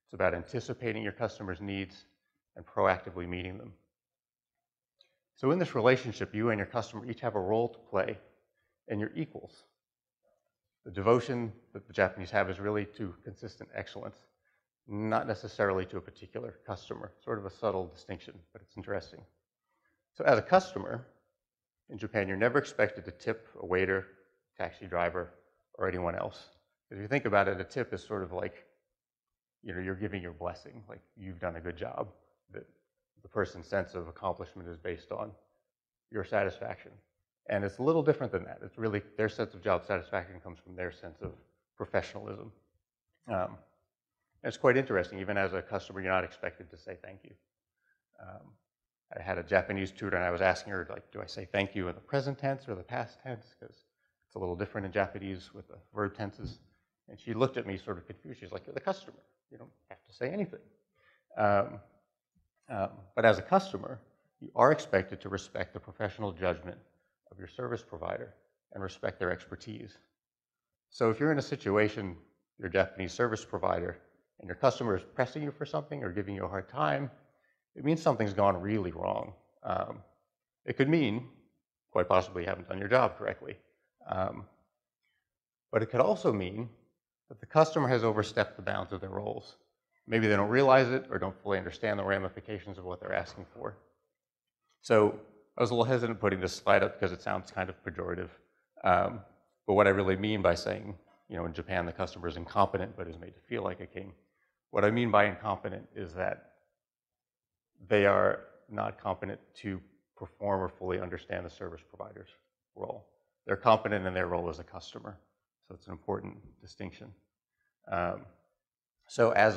It's about anticipating your customers' needs and proactively meeting them. So in this relationship, you and your customer each have a role to play, and you're equals. The devotion that the Japanese have is really to consistent excellence, not necessarily to a particular customer. Sort of a subtle distinction, but it's interesting. So as a customer, in Japan, you're never expected to tip a waiter, taxi driver, or anyone else. If you think about it, a tip is sort of like, you're giving your blessing, like you've done a good job. That the person's sense of accomplishment is based on your satisfaction. And it's a little different than that. It's really their sense of job satisfaction comes from their sense of professionalism. And it's quite interesting. Even as a customer, you're not expected to say thank you. I had a Japanese tutor, and I was asking her, like, do I say thank you in the present tense or the past tense? Because it's a little different in Japanese with the verb tenses. And she looked at me sort of confused. She's like, you're the customer. You don't have to say anything. But as a customer, you are expected to respect the professional judgment of your service provider and respect their expertise. So if you're in a situation, you're a Japanese service provider, and your customer is pressing you for something or giving you a hard time, it means something's gone really wrong. It could mean, quite possibly, you haven't done your job correctly. But it could also mean that the customer has overstepped the bounds of their roles. Maybe they don't realize it or don't fully understand the ramifications of what they're asking for. So I was a little hesitant putting this slide up because it sounds kind of pejorative. But what I really mean by saying, in Japan the customer is incompetent but is made to feel like a king, what I mean by incompetent is that they are not competent to perform or fully understand the service provider's role. They're competent in their role as a customer. So it's an important distinction. So as